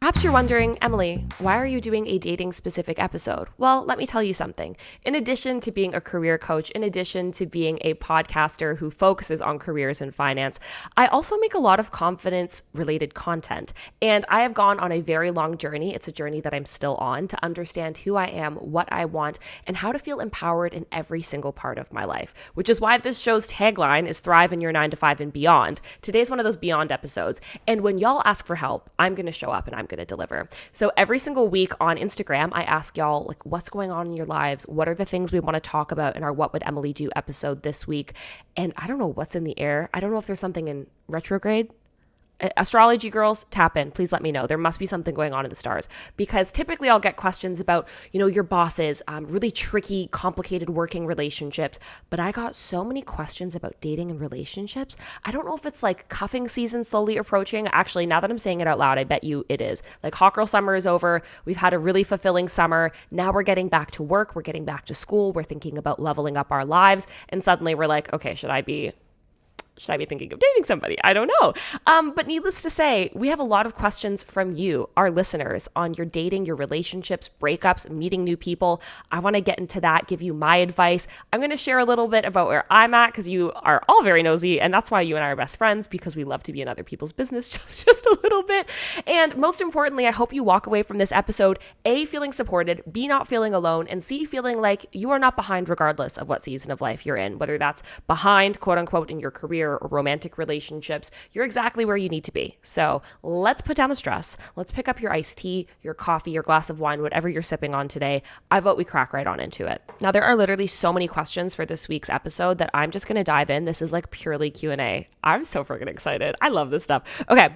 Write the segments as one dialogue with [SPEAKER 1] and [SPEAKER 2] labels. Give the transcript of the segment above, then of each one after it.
[SPEAKER 1] Perhaps you're wondering, Emily, why are you doing a dating specific episode? Well, let me tell you something. In addition to being a career coach, in addition to being a podcaster who focuses on careers and finance, I also make a lot of confidence related content. And I have gone on a very long journey. It's a journey that I'm still on to understand who I am, what I want, and how to feel empowered in every single part of my life, which is why this show's tagline is Thrive in Your 9 to 5 and Beyond. Today's one of those beyond episodes. And when y'all ask for help, I'm going to show up and I'm going to deliver. So every single week on Instagram, I ask y'all, like, what's going on in your lives? What are the things we want to talk about in our What Would Emily Do episode this week? And I don't know what's in the air. I don't know if there's something in retrograde. Astrology girls, tap in. Please let me know. There must be something going on in the stars, because typically I'll get questions about, your bosses, really tricky, complicated working relationships. But I got so many questions about dating and relationships. I don't know if it's like cuffing season slowly approaching. Actually, now that I'm saying it out loud, I bet you it is. Like, hot girl summer is over. We've had a really fulfilling summer. Now we're getting back to work. We're getting back to school. We're thinking about leveling up our lives. And suddenly we're like, okay, should I be thinking of dating somebody? I don't know. But needless to say, we have a lot of questions from you, our listeners, on your dating, your relationships, breakups, meeting new people. I want to get into that, give you my advice. I'm going to share a little bit about where I'm at, because you are all very nosy, and that's why you and I are best friends, because we love to be in other people's business just a little bit. And most importantly, I hope you walk away from this episode, A, feeling supported, B, not feeling alone, and C, feeling like you are not behind regardless of what season of life you're in, whether that's behind, quote unquote, in your career or romantic relationships. You're exactly where you need to be. So let's put down the stress. Let's pick up your iced tea, your coffee, your glass of wine, whatever you're sipping on today. I vote we crack right on into it. Now, there are literally so many questions for this week's episode that I'm just going to dive in. This is like purely Q&A. I'm so freaking excited. I love this stuff. Okay,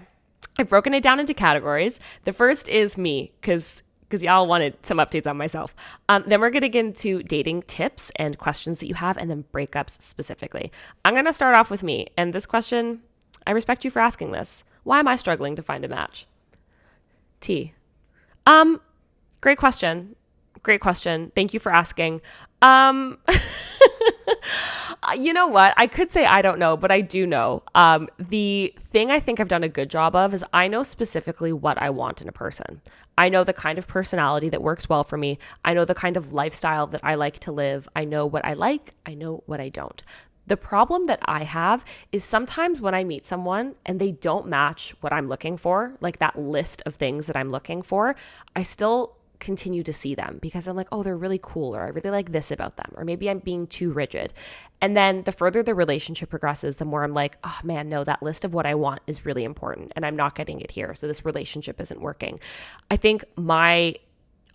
[SPEAKER 1] I've broken it down into categories. The first is me, because y'all wanted some updates on myself. Then we're going to get into dating tips and questions that you have, and then breakups specifically. I'm going to start off with me. And this question, I respect you for asking this. Why am I struggling to find a match? T. Great question. Great question. Thank you for asking. You know what? I could say I don't know, but I do know. The thing I think I've done a good job of is I know specifically what I want in a person. I know the kind of personality that works well for me. I know the kind of lifestyle that I like to live. I know what I like. I know what I don't. The problem that I have is sometimes when I meet someone and they don't match what I'm looking for, like that list of things that I'm looking for, I still continue to see them because I'm like, oh, they're really cool, or I really like this about them, or maybe I'm being too rigid. And then the further the relationship progresses, the more I'm like, oh man, no, that list of what I want is really important and I'm not getting it here. So this relationship isn't working. I think my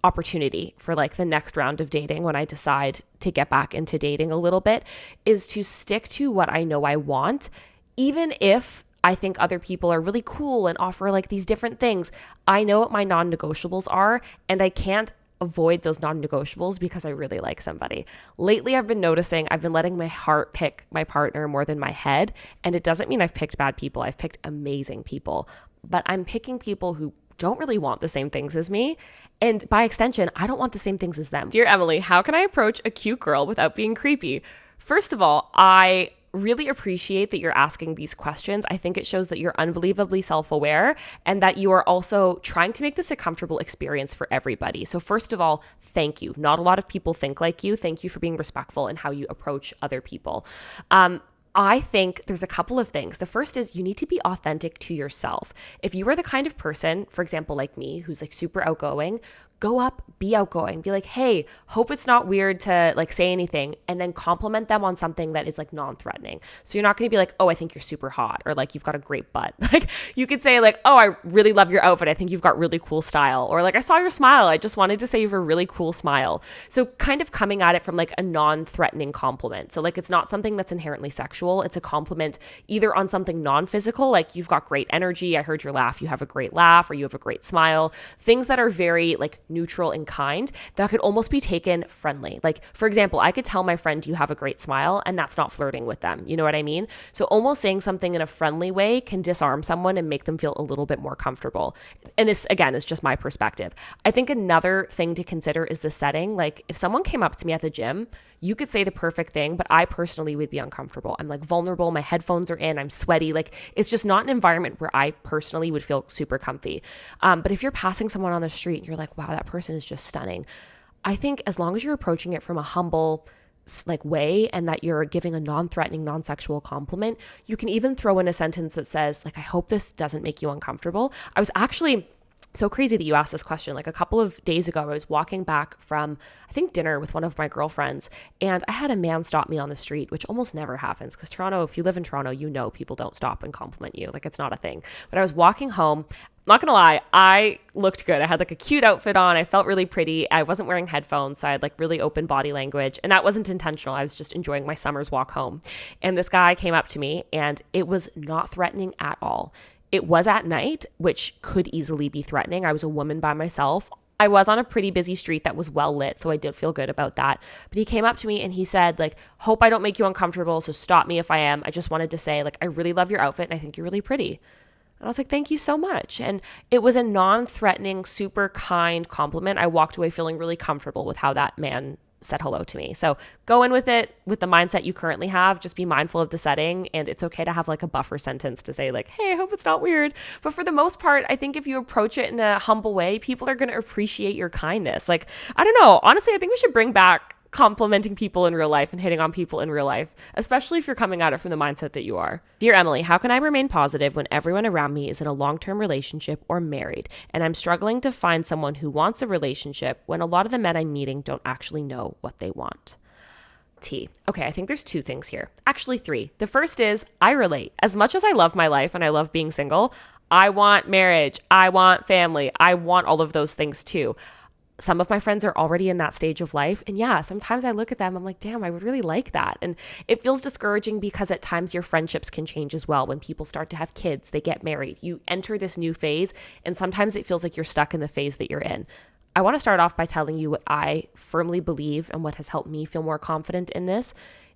[SPEAKER 1] opportunity for like the next round of dating, when I decide to get back into dating a little bit, is to stick to what I know I want, even if I think other people are really cool and offer like these different things. I know what my non-negotiables are, and I can't avoid those non-negotiables because I really like somebody. Lately, I've been noticing I've been letting my heart pick my partner more than my head. And it doesn't mean I've picked bad people. I've picked amazing people, but I'm picking people who don't really want the same things as me. And by extension, I don't want the same things as them. Dear Emily, how can I approach a cute girl without being creepy? First of all, I really appreciate that you're asking these questions. I think it shows that you're unbelievably self-aware and that you are also trying to make this a comfortable experience for everybody. So first of all, thank you. Not a lot of people think like you. Thank you for being respectful in how you approach other people. I think there's a couple of things. The first is you need to be authentic to yourself. If you are the kind of person, for example, like me, who's like super outgoing, go up, be outgoing, be like, hey, hope it's not weird to like say anything, and then compliment them on something that is like non-threatening. So you're not going to be like, oh, I think you're super hot, or like you've got a great butt. Like you could say like, oh, I really love your outfit. I think you've got really cool style. Or like, I saw your smile. I just wanted to say you have a really cool smile. So kind of coming at it from like a non-threatening compliment. So like it's not something that's inherently sexual. It's a compliment either on something non-physical, like you've got great energy. I heard your laugh. You have a great laugh, or you have a great smile. Things that are very like neutral and kind, that could almost be taken friendly. Like, for example, I could tell my friend you have a great smile, and that's not flirting with them. You know what I mean? So almost saying something in a friendly way can disarm someone and make them feel a little bit more comfortable. And this, again, is just my perspective. I think another thing to consider is the setting. Like, if someone came up to me at the gym, you could say the perfect thing, but I personally would be uncomfortable. I'm like vulnerable. My headphones are in. I'm sweaty. Like, it's just not an environment where I personally would feel super comfy. But if you're passing someone on the street and you're like, wow, that person is just stunning. I think as long as you're approaching it from a humble like way and that you're giving a non-threatening, non-sexual compliment, you can even throw in a sentence that says, like, I hope this doesn't make you uncomfortable. I was actually so crazy that you asked this question. Like a couple of days ago, I was walking back from, I think, dinner with one of my girlfriends, and I had a man stop me on the street, which almost never happens because Toronto, if you live in Toronto, you know people don't stop and compliment you. Like, it's not a thing. But I was walking home. Not gonna lie, I looked good. I had like a cute outfit on. I felt really pretty. I wasn't wearing headphones, so I had like really open body language. And that wasn't intentional. I was just enjoying my summer's walk home. And this guy came up to me, and it was not threatening at all. It was at night, which could easily be threatening. I was a woman by myself. I was on a pretty busy street that was well lit, so I did feel good about that. But he came up to me and he said, like, hope I don't make you uncomfortable, so stop me if I am. I just wanted to say, like, I really love your outfit and I think you're really pretty. And I was like, thank you so much. And it was a non-threatening, super kind compliment. I walked away feeling really comfortable with how that man said hello to me. So go in with it with the mindset you currently have. Just be mindful of the setting, and it's okay to have like a buffer sentence to say like, hey, I hope it's not weird. But for the most part, I think if you approach it in a humble way, people are going to appreciate your kindness. Like, I don't know. Honestly, I think we should bring back complimenting people in real life and hitting on people in real life, especially if you're coming at it from the mindset that you are. Dear Emily, how can I remain positive when everyone around me is in a long-term relationship or married, and I'm struggling to find someone who wants a relationship when a lot of the men I'm meeting don't actually know what they want? T. Okay, I think there's two things here. Actually, three. The first is I relate. As much as I love my life and I love being single, I want marriage, I want family, I want all of those things too. Some of my friends are already in that stage of life. And yeah, sometimes I look at them, I'm like, damn, I would really like that. And it feels discouraging because at times your friendships can change as well. When people start to have kids, they get married, you enter this new phase. And sometimes it feels like you're stuck in the phase that you're in. I want to start off by telling you what I firmly believe and what has helped me feel more confident in this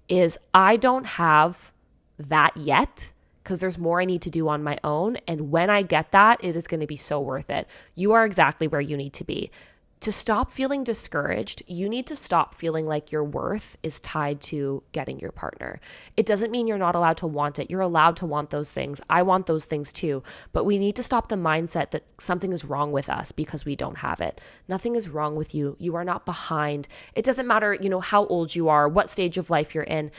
[SPEAKER 1] is I don't have that yet, because there's more I need to do on my own. And when I get that, it is going to be so worth it. You are exactly where you need to be. To stop feeling discouraged, you need to stop feeling like your worth is tied to getting your partner. It doesn't mean you're not allowed to want it. You're allowed to want those things. I want those things too. But we need to stop the mindset that something is wrong with us because we don't have it. Nothing is wrong with you. You are not behind. It doesn't matter, how old you are, what stage of life you're in.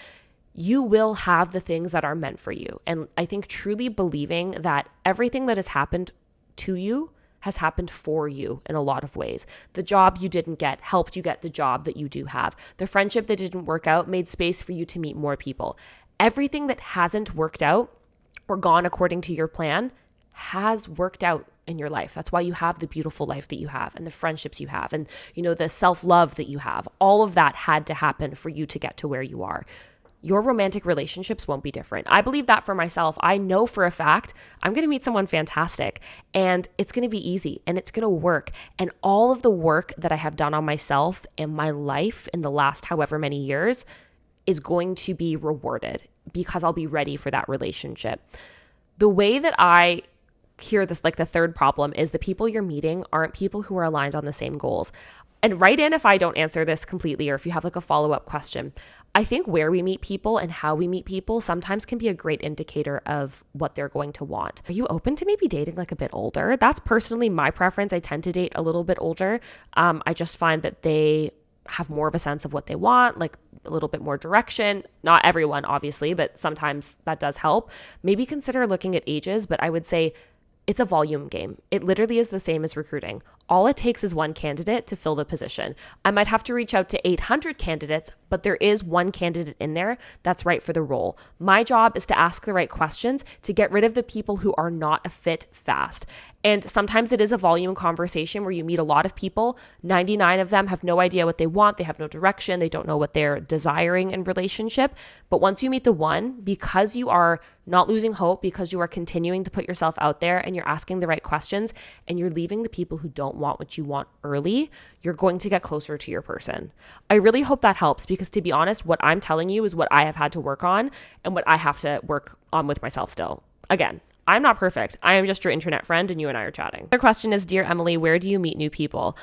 [SPEAKER 1] You will have the things that are meant for you. And I think truly believing that everything that has happened to you has happened for you in a lot of ways. The job you didn't get helped you get the job that you do have. The friendship that didn't work out made space for you to meet more people. Everything that hasn't worked out or gone according to your plan has worked out in your life. That's why you have the beautiful life that you have and the friendships you have and, the self-love that you have. All of that had to happen for you to get to where you are. Your romantic relationships won't be different. I believe that for myself. I know for a fact I'm going to meet someone fantastic and it's going to be easy and it's going to work. And all of the work that I have done on myself and my life in the last however many years is going to be rewarded because I'll be ready for that relationship. The way that I hear this, like the third problem, is the people you're meeting aren't people who are aligned on the same goals. And write in if I don't answer this completely or if you have like a follow-up question. I think where we meet people and how we meet people sometimes can be a great indicator of what they're going to want. Are you open to maybe dating like a bit older? That's personally my preference. I tend to date a little bit older. I just find that they have more of a sense of what they want, like a little bit more direction. Not everyone, obviously, but sometimes that does help. Maybe consider looking at ages, but I would say it's a volume game. It literally is the same as recruiting. All it takes is one candidate to fill the position. I might have to reach out to 800 candidates, but there is one candidate in there that's right for the role. My job is to ask the right questions to get rid of the people who are not a fit fast. And sometimes it is a volume conversation where you meet a lot of people. 99 of them have no idea what they want. They have no direction. They don't know what they're desiring in relationship. But once you meet the one, because you are not losing hope because you are continuing to put yourself out there and you're asking the right questions and you're leaving the people who don't want what you want early, you're going to get closer to your person. I really hope that helps because, to be honest, what I'm telling you is what I have had to work on and what I have to work on with myself still. Again, I'm not perfect. I am just your internet friend and you and I are chatting. Their question is, Dear Emily, where do you meet new people?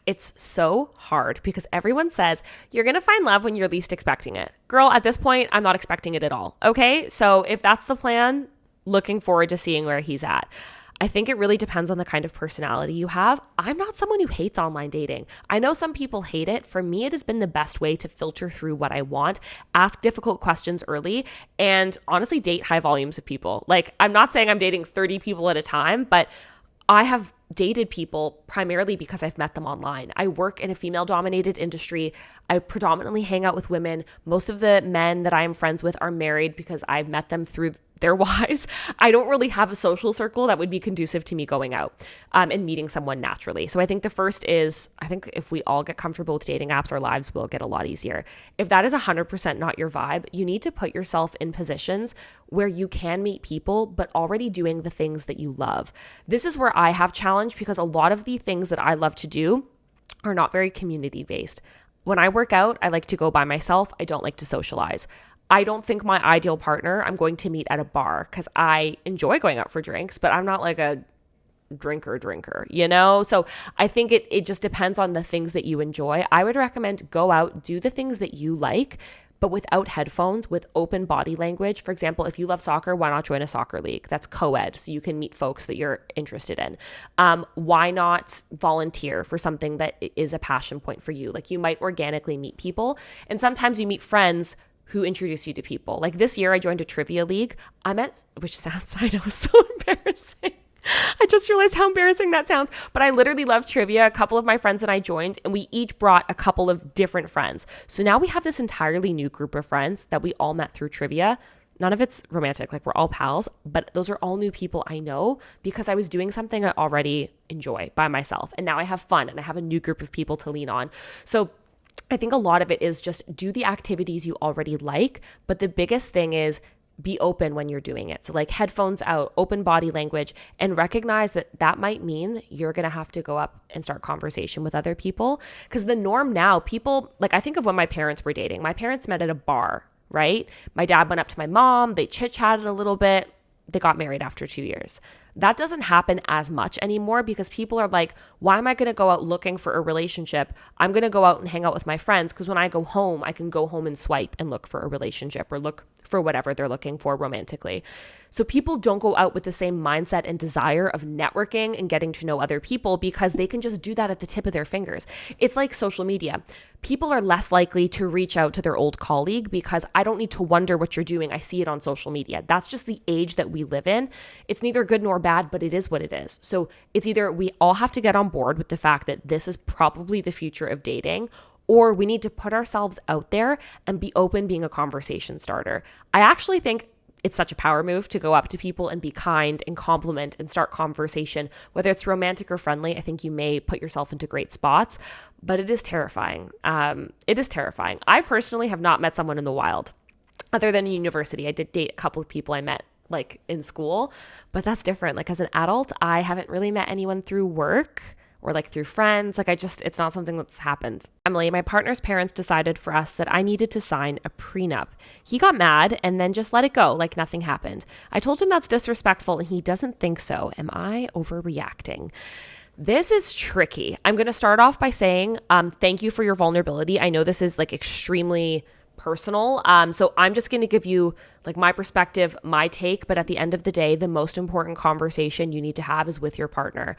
[SPEAKER 1] It's so hard because everyone says you're going to find love when you're least expecting it. Girl, at this point, I'm not expecting it at all. Okay. So if that's the plan, looking forward to seeing where he's at. I think it really depends on the kind of personality you have. I'm not someone who hates online dating. I know some people hate it. For me, it has been the best way to filter through what I want, ask difficult questions early, and honestly date high volumes of people. Like, I'm not saying I'm dating 30 people at a time, but I have dated people primarily because I've met them online. I work in a female-dominated industry. I predominantly hang out with women. Most of the men that I am friends with are married because I've met them through their wives. I don't really have a social circle that would be conducive to me going out and meeting someone naturally. So I think the first is, I think if we all get comfortable with dating apps, our lives will get a lot easier. If that is 100% not your vibe, you need to put yourself in positions where you can meet people, but already doing the things that you love. This is where I have challenge because a lot of the things that I love to do are not very community based. When I work out, I like to go by myself. I don't like to socialize. I don't think my ideal partner I'm going to meet at a bar because I enjoy going out for drinks, but I'm not like a drinker, you know? So I think it just depends on the things that you enjoy. I would recommend go out, do the things that you like, but without headphones, with open body language. For example, if you love soccer, why not join a soccer league? That's co-ed, so you can meet folks that you're interested in. Why not volunteer for something that is a passion point for you? Like, you might organically meet people, and sometimes you meet friends who introduce you to people. Like this year, I joined a trivia league. Which sounds, I know, so embarrassing. I just realized how embarrassing that sounds, but I literally love trivia. A couple of my friends and I joined, and we each brought a couple of different friends. So now we have this entirely new group of friends that we all met through trivia. None of it's romantic, like we're all pals, but those are all new people I know because I was doing something I already enjoy by myself. And now I have fun and I have a new group of people to lean on. So I think a lot of it is just do the activities you already like, but the biggest thing is be open when you're doing it. So like headphones out, open body language, and recognize that that might mean you're going to have to go up and start conversation with other people. Because the norm now, people, like I think of when my parents were dating. My parents met at a bar, right? My dad went up to my mom, they chit-chatted a little bit, they got married after 2 years. That doesn't happen as much anymore because people are like, why am I going to go out looking for a relationship? I'm going to go out and hang out with my friends because when I go home, I can go home and swipe and look for a relationship or look for whatever they're looking for romantically. So people don't go out with the same mindset and desire of networking and getting to know other people because they can just do that at the tip of their fingers. It's like social media. People are less likely to reach out to their old colleague because I don't need to wonder what you're doing. I see it on social media. That's just the age that we live in. It's neither good nor bad, but it is what it is. So it's either we all have to get on board with the fact that this is probably the future of dating, or we need to put ourselves out there and be open being a conversation starter. I actually think it's such a power move to go up to people and be kind and compliment and start conversation, whether it's romantic or friendly. I think you may put yourself into great spots, but it is terrifying. It is terrifying. I personally have not met someone in the wild other than in university. I did date a couple of people I met like in school, but that's different. Like as an adult, I haven't really met anyone through work or like through friends. Like it's not something that's happened. Emily, my partner's parents decided for us that I needed to sign a prenup. He got mad and then just let it go like nothing happened. I told him that's disrespectful and he doesn't think so. Am I overreacting? This is tricky. I'm going to start off by saying thank you for your vulnerability. I know this is like extremely personal. So I'm just going to give you like my perspective, my take, but at the end of the day, the most important conversation you need to have is with your partner.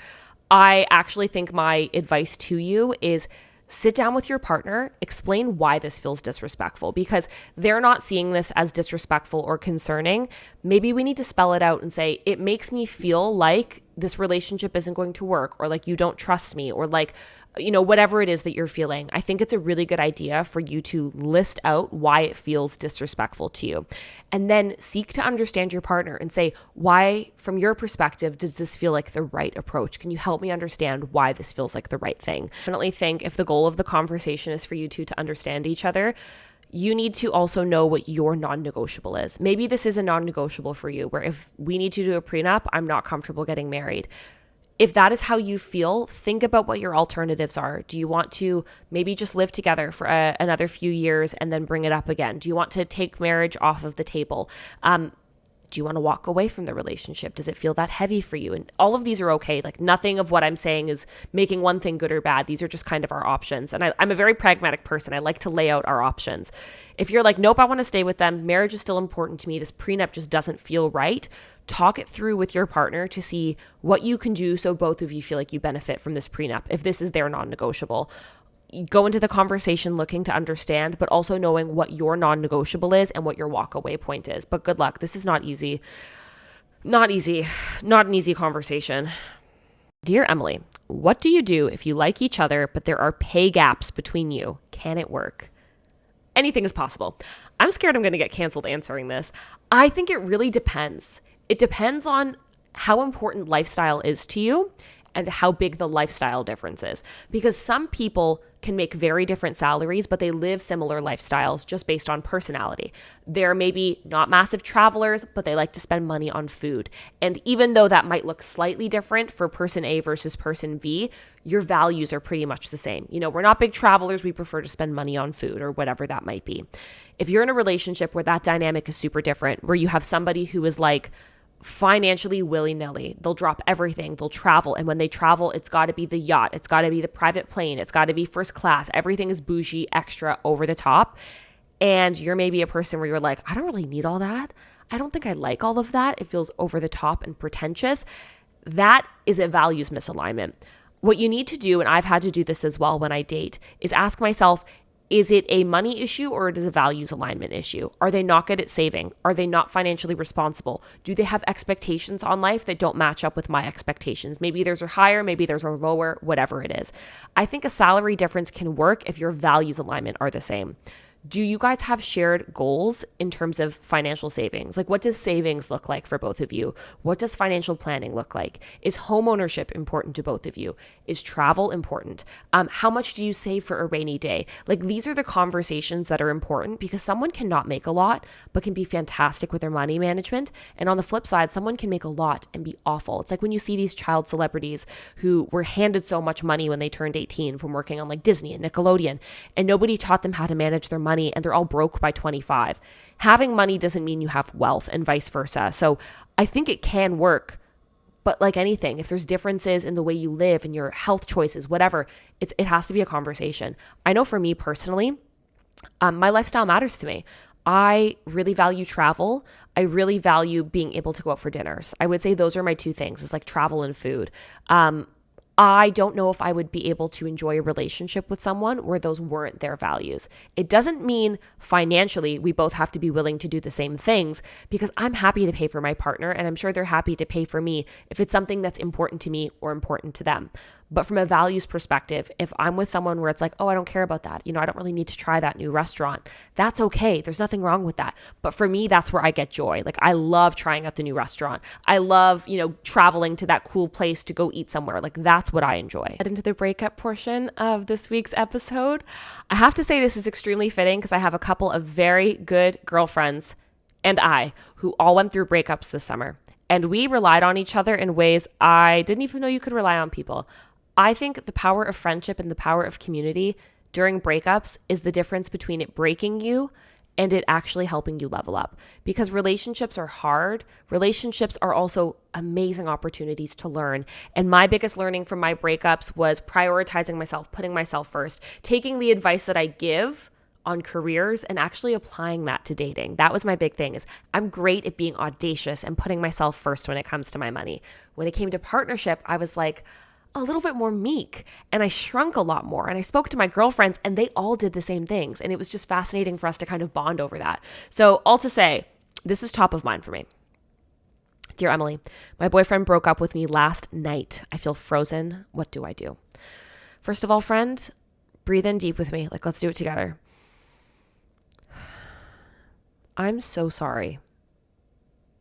[SPEAKER 1] I actually think my advice to you is sit down with your partner, explain why this feels disrespectful because they're not seeing this as disrespectful or concerning. Maybe we need to spell it out and say, it makes me feel like this relationship isn't going to work, or like you don't trust me, or like, you know, whatever it is that you're feeling. I think it's a really good idea for you to list out why it feels disrespectful to you. And then seek to understand your partner and say, why, from your perspective, does this feel like the right approach? Can you help me understand why this feels like the right thing? I definitely think if the goal of the conversation is for you two to understand each other, you need to also know what your non-negotiable is. Maybe this is a non-negotiable for you, where if we need to do a prenup, I'm not comfortable getting married. If that is how you feel, think about what your alternatives are. Do you want to maybe just live together for another few years and then bring it up again? Do you want to take marriage off of the table? Do you want to walk away from the relationship? Does it feel that heavy for you? And all of these are okay. Like, nothing of what I'm saying is making one thing good or bad. These are just kind of our options. And I'm a very pragmatic person. I like to lay out our options. If you're like, nope, I want to stay with them, marriage is still important to me, this prenup just doesn't feel right, talk it through with your partner to see what you can do so both of you feel like you benefit from this prenup, if this is their non-negotiable. Go into the conversation looking to understand, but also knowing what your non-negotiable is and what your walk-away point is. But good luck. This is not easy. Not easy. Not an easy conversation. Dear Emily, what do you do if you like each other, but there are pay gaps between you? Can it work? Anything is possible. I'm scared I'm going to get canceled answering this. I think it really depends. It depends on how important lifestyle is to you and how big the lifestyle difference is. Because some people can make very different salaries, but they live similar lifestyles just based on personality. They're maybe not massive travelers, but they like to spend money on food. And even though that might look slightly different for person A versus person B, your values are pretty much the same. You know, we're not big travelers. We prefer to spend money on food or whatever that might be. If you're in a relationship where that dynamic is super different, where you have somebody who is like, financially willy-nilly. They'll drop everything. They'll travel. And when they travel, it's got to be the yacht. It's got to be the private plane. It's got to be first class. Everything is bougie, extra, over the top. And you're maybe a person where you're like, I don't really need all that. I don't think I like all of that. It feels over the top and pretentious. That is a values misalignment. What you need to do, and I've had to do this as well when I date, is ask myself, is it a money issue or is it a values alignment issue? Are they not good at saving? Are they not financially responsible? Do they have expectations on life that don't match up with my expectations? Maybe theirs are higher, maybe theirs are lower, whatever it is. I think a salary difference can work if your values alignment are the same. Do you guys have shared goals in terms of financial savings? Like, what does savings look like for both of you? What does financial planning look like? Is home ownership important to both of you? Is travel important? How much do you save for a rainy day? Like, these are the conversations that are important because someone cannot make a lot, but can be fantastic with their money management. And on the flip side, someone can make a lot and be awful. It's like when you see these child celebrities who were handed so much money when they turned 18 from working on like Disney and Nickelodeon, and nobody taught them how to manage their money, and they're all broke by 25. Having money doesn't mean you have wealth and vice versa. So I think it can work, but like anything, if there's differences in the way you live and your health choices, whatever, it has to be a conversation. I know for me personally, my lifestyle matters to me. I really value travel. I really value being able to go out for dinners. I would say those are my two things. It's like travel and food. I don't know if I would be able to enjoy a relationship with someone where those weren't their values. It doesn't mean financially we both have to be willing to do the same things, because I'm happy to pay for my partner and I'm sure they're happy to pay for me if it's something that's important to me or important to them. But from a values perspective, if I'm with someone where it's like, oh, I don't care about that, I don't really need to try that new restaurant, that's okay. There's nothing wrong with that. But for me, that's where I get joy. Like, I love trying out the new restaurant. I love, traveling to that cool place to go eat somewhere. Like, that's what I enjoy. Head into the breakup portion of this week's episode. I have to say this is extremely fitting because I have a couple of very good girlfriends and I who all went through breakups this summer. And we relied on each other in ways I didn't even know you could rely on people. I think the power of friendship and the power of community during breakups is the difference between it breaking you and it actually helping you level up. Because relationships are hard. Relationships are also amazing opportunities to learn. And my biggest learning from my breakups was prioritizing myself, putting myself first, taking the advice that I give on careers and actually applying that to dating. That was my big thing. Is I'm great at being audacious and putting myself first when it comes to my money. When it came to partnership, I was like a little bit more meek and I shrunk a lot more. And I spoke to my girlfriends and they all did the same things. And it was just fascinating for us to kind of bond over that. So all to say, this is top of mind for me. Dear Emily, my boyfriend broke up with me last night. I feel frozen. What do I do? First of all, friend, breathe in deep with me. Like, let's do it together. I'm so sorry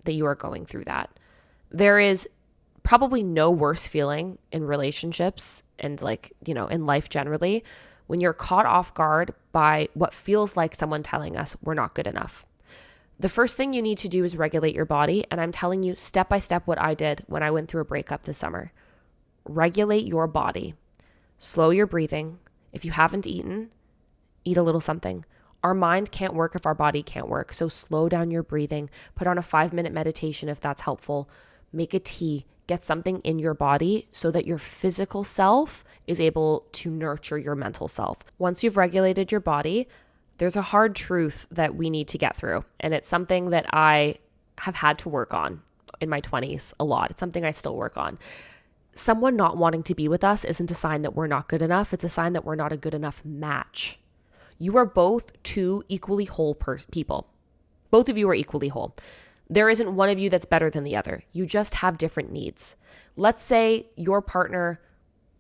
[SPEAKER 1] that you are going through that. There is probably no worse feeling in relationships and in life generally when you're caught off guard by what feels like someone telling us we're not good enough. The first thing you need to do is regulate your body. And I'm telling you step by step what I did when I went through a breakup this summer. Regulate your body. Slow your breathing. If you haven't eaten, eat a little something. Our mind can't work if our body can't work. So slow down your breathing. Put on a 5-minute meditation if that's helpful. Make a tea. Get something in your body so that your physical self is able to nurture your mental self. Once you've regulated your body, there's a hard truth that we need to get through. And it's something that I have had to work on in my 20s a lot. It's something I still work on. Someone not wanting to be with us isn't a sign that we're not good enough. It's a sign that we're not a good enough match. You are both two equally whole people. Both of you are equally whole. There isn't one of you that's better than the other. You just have different needs. Let's say your partner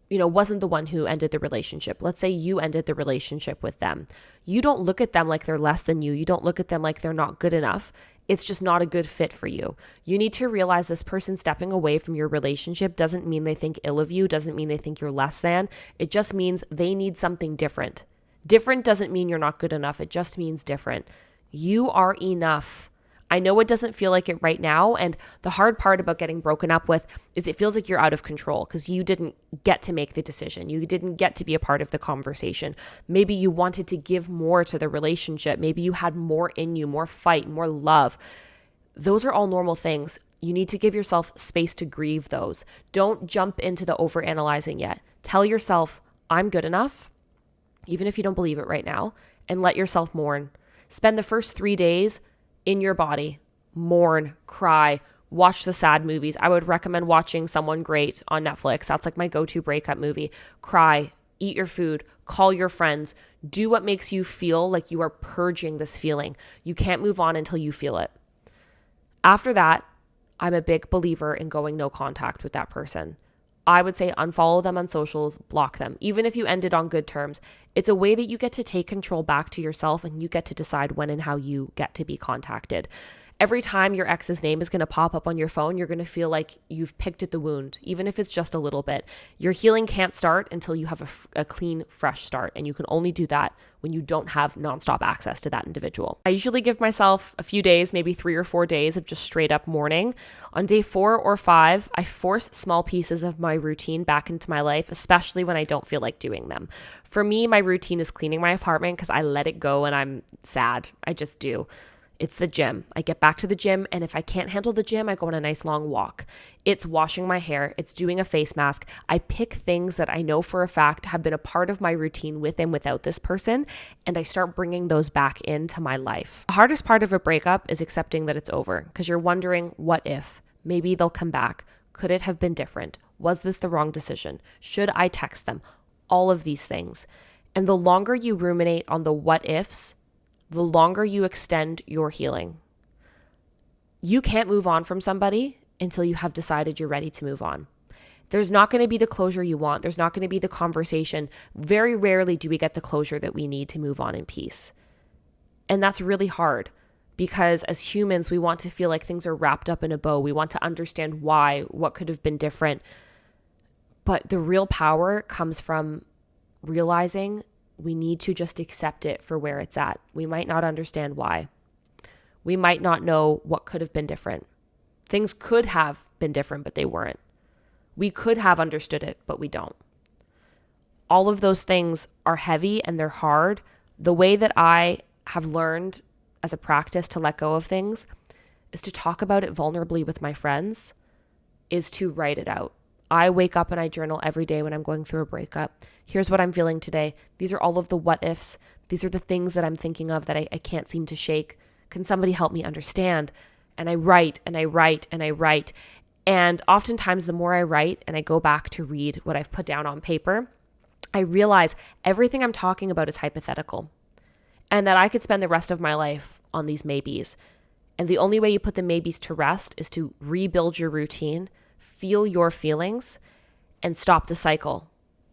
[SPEAKER 1] wasn't the one who ended the relationship. Let's say you ended the relationship with them. You don't look at them like they're less than you. You don't look at them like they're not good enough. It's just not a good fit for you. You need to realize this person stepping away from your relationship doesn't mean they think ill of you, doesn't mean they think you're less than. It just means they need something different. Different doesn't mean you're not good enough. It just means different. You are enough. I know it doesn't feel like it right now. And the hard part about getting broken up with is it feels like you're out of control because you didn't get to make the decision. You didn't get to be a part of the conversation. Maybe you wanted to give more to the relationship. Maybe you had more in you, more fight, more love. Those are all normal things. You need to give yourself space to grieve those. Don't jump into the overanalyzing yet. Tell yourself, I'm good enough, even if you don't believe it right now, and let yourself mourn. Spend the first 3 days in your body, mourn, cry, watch the sad movies. I would recommend watching Someone Great on Netflix. That's like my go-to breakup movie. Cry, eat your food, call your friends, do what makes you feel like you are purging this feeling. You can't move on until you feel it. After that, I'm a big believer in going no contact with that person. I would say unfollow them on socials, block them. Even if you ended on good terms, it's a way that you get to take control back to yourself and you get to decide when and how you get to be contacted. Every time your ex's name is going to pop up on your phone, you're going to feel like you've picked at the wound, even if it's just a little bit. Your healing can't start until you have a clean, fresh start. And you can only do that when you don't have nonstop access to that individual. I usually give myself a few days, maybe 3 or 4 days of just straight up mourning. On day 4 or 5, I force small pieces of my routine back into my life, especially when I don't feel like doing them. For me, my routine is cleaning my apartment because I let it go and I'm sad. I just do. It's the gym. I get back to the gym, and if I can't handle the gym, I go on a nice long walk. It's washing my hair. It's doing a face mask. I pick things that I know for a fact have been a part of my routine with and without this person, and I start bringing those back into my life. The hardest part of a breakup is accepting that it's over because you're wondering, what if? Maybe they'll come back. Could it have been different? Was this the wrong decision? Should I text them? All of these things. And the longer you ruminate on the what ifs, the longer you extend your healing. You can't move on from somebody until you have decided you're ready to move on. There's not going to be the closure you want. There's not going to be the conversation. Very rarely do we get the closure that we need to move on in peace. And that's really hard because as humans, we want to feel like things are wrapped up in a bow. We want to understand why, what could have been different. But the real power comes from realizing we need to just accept it for where it's at. We might not understand why. We might not know what could have been different. Things could have been different, but they weren't. We could have understood it, but we don't. All of those things are heavy and they're hard. The way that I have learned as a practice to let go of things is to talk about it vulnerably with my friends, is to write it out. I wake up and I journal every day when I'm going through a breakup. Here's what I'm feeling today. These are all of the what ifs. These are the things that I'm thinking of that I can't seem to shake. Can somebody help me understand? And I write and I write and I write. And oftentimes the more I write and I go back to read what I've put down on paper, I realize everything I'm talking about is hypothetical and that I could spend the rest of my life on these maybes. And the only way you put the maybes to rest is to rebuild your routine, feel your feelings, and stop the cycle.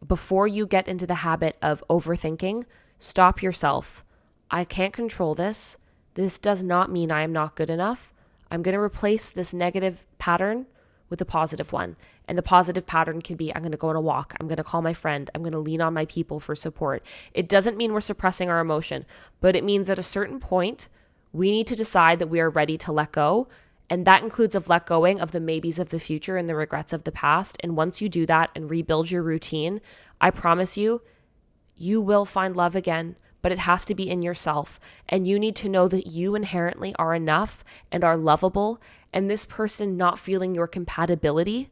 [SPEAKER 1] Before you get into the habit of overthinking, stop yourself. I can't control this. This does not mean I am not good enough. I'm going to replace this negative pattern with a positive one. And the positive pattern can be, I'm going to go on a walk. I'm going to call my friend. I'm going to lean on my people for support. It doesn't mean we're suppressing our emotion, but it means at a certain point, we need to decide that we are ready to let go. And that includes of let going of the maybes of the future and the regrets of the past. And once you do that and rebuild your routine, I promise you, you will find love again, but it has to be in yourself. And you need to know that you inherently are enough and are lovable. And this person not feeling your compatibility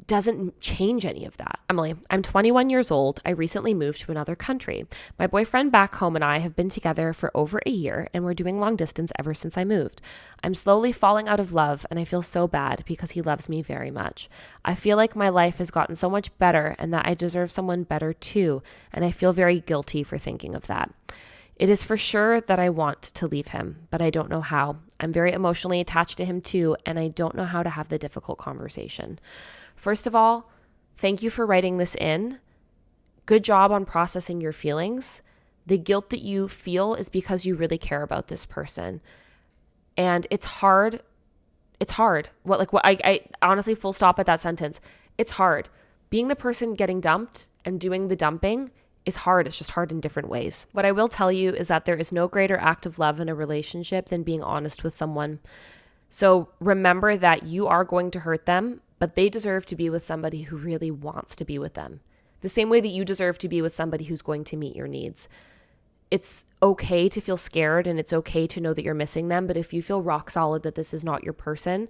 [SPEAKER 1] doesn't change any of that. Emily, I'm 21 years old. I recently moved to another country. My boyfriend back home and I have been together for over a year, and we're doing long distance ever since I moved. I'm slowly falling out of love, and I feel so bad because he loves me very much. I feel like my life has gotten so much better and that I deserve someone better too, and I feel very guilty for thinking of that. It is for sure that I want to leave him, but I don't know how. I'm very emotionally attached to him too, and I don't know how to have the difficult conversation. First of all, thank you for writing this in. Good job on processing your feelings. The guilt that you feel is because you really care about this person. And it's hard. It's hard. I honestly, full stop at that sentence. It's hard. Being the person getting dumped and doing the dumping is hard. It's just hard in different ways. What I will tell you is that there is no greater act of love in a relationship than being honest with someone. So remember that you are going to hurt them, but they deserve to be with somebody who really wants to be with them. The same way that you deserve to be with somebody who's going to meet your needs. It's okay to feel scared and it's okay to know that you're missing them, but if you feel rock solid that this is not your person,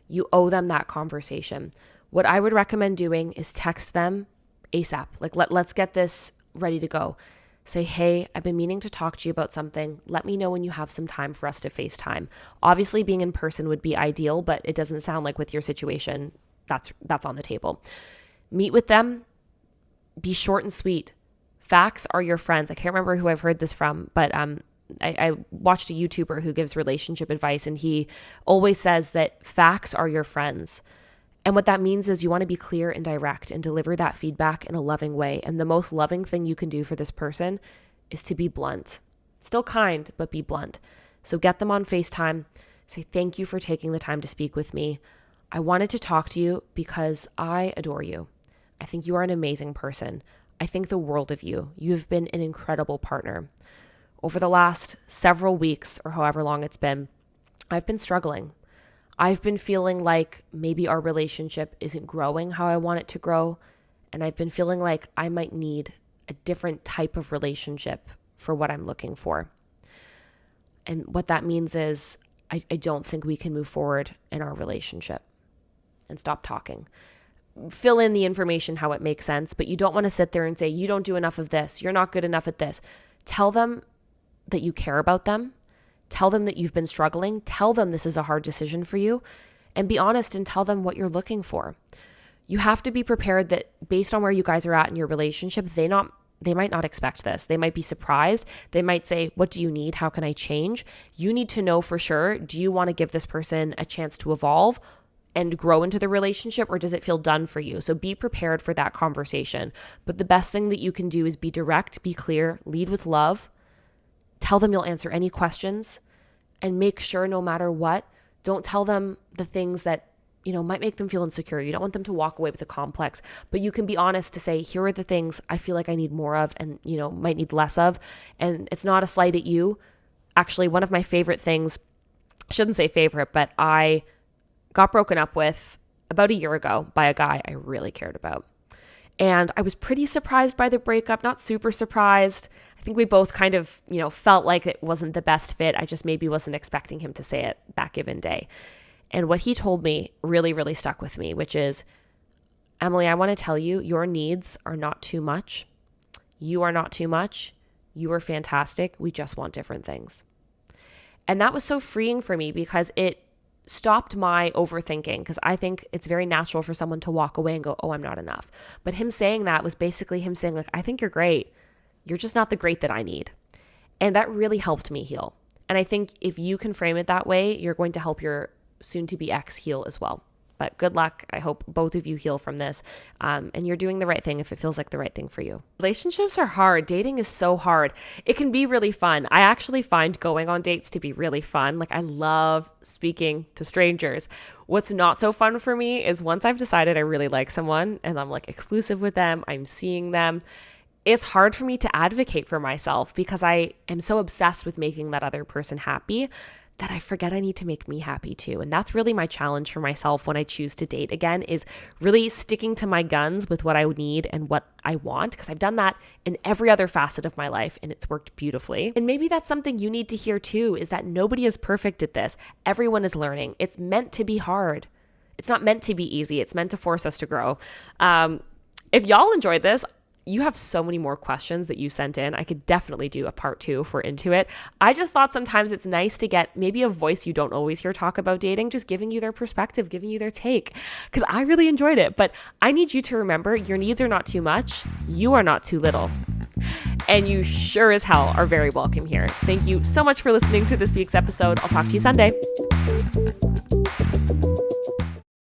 [SPEAKER 1] you owe them that conversation. What I would recommend doing is text them ASAP. Let's get this ready to go. Say, hey, I've been meaning to talk to you about something. Let me know when you have some time for us to FaceTime. Obviously, being in person would be ideal, but it doesn't sound like with your situation, that's on the table. Meet with them. Be short and sweet. Facts are your friends. I can't remember who I've heard this from, but I watched a YouTuber who gives relationship advice, and he always says that facts are your friends. And what that means is you want to be clear and direct and deliver that feedback in a loving way. And the most loving thing you can do for this person is to be blunt. Still kind, but be blunt. So get them on FaceTime. Say, thank you for taking the time to speak with me. I wanted to talk to you because I adore you. I think you are an amazing person. I think the world of you. You have been an incredible partner. Over the last several weeks, or however long it's been, I've been struggling. I've been feeling like maybe our relationship isn't growing how I want it to grow. And I've been feeling like I might need a different type of relationship for what I'm looking for. And what that means is I don't think we can move forward in our relationship. And stop talking. Fill in the information how it makes sense, but you don't want to sit there and say, you don't do enough of this. You're not good enough at this. Tell them that you care about them. Tell them that you've been struggling. Tell them this is a hard decision for you, and be honest and tell them what you're looking for. You have to be prepared that based on where you guys are at in your relationship, they might not expect this. They might be surprised. They might say, what do you need? How can I change? You need to know for sure, do you want to give this person a chance to evolve and grow into the relationship, or does it feel done for you? So be prepared for that conversation. But the best thing that you can do is be direct, be clear, lead with love. Tell them you'll answer any questions, and make sure no matter what, don't tell them the things that, might make them feel insecure. You don't want them to walk away with a complex, but you can be honest to say, here are the things I feel like I need more of and, might need less of. And it's not a slight at you. Actually, one of my favorite things, I shouldn't say favorite, but I got broken up with about a year ago by a guy I really cared about. And I was pretty surprised by the breakup, not super surprised. I think we both kind of, felt like it wasn't the best fit. I just maybe wasn't expecting him to say it that given day. And what he told me really, really stuck with me, which is, Emily, I want to tell you, your needs are not too much. You are not too much. You are fantastic. We just want different things. And that was so freeing for me because it stopped my overthinking, because I think it's very natural for someone to walk away and go, oh, I'm not enough. But him saying that was basically him saying, like, I think you're great. You're just not the great that I need. And that really helped me heal. And I think if you can frame it that way, you're going to help your soon-to-be ex heal as well. but good luck. I hope both of you heal from this, and you're doing the right thing if it feels like the right thing for you. Relationships are hard. Dating is so hard. It can be really fun. I actually find going on dates to be really fun. Like, I love speaking to strangers. What's not so fun for me is once I've decided I really like someone and I'm like exclusive with them, I'm seeing them, it's hard for me to advocate for myself because I am so obsessed with making that other person happy that I forget I need to make me happy too. And that's really my challenge for myself when I choose to date again, is really sticking to my guns with what I need and what I want, because I've done that in every other facet of my life and it's worked beautifully. And maybe that's something you need to hear too, is that nobody is perfect at this. Everyone is learning. It's meant to be hard. It's not meant to be easy. It's meant to force us to grow. If y'all enjoyed this, you have so many more questions that you sent in. I could definitely do a part 2 if we're into it. I just thought sometimes it's nice to get maybe a voice you don't always hear talk about dating, just giving you their perspective, giving you their take, because I really enjoyed it. But I need you to remember, your needs are not too much. You are not too little. And you sure as hell are very welcome here. Thank you so much for listening to this week's episode. I'll talk to you Sunday.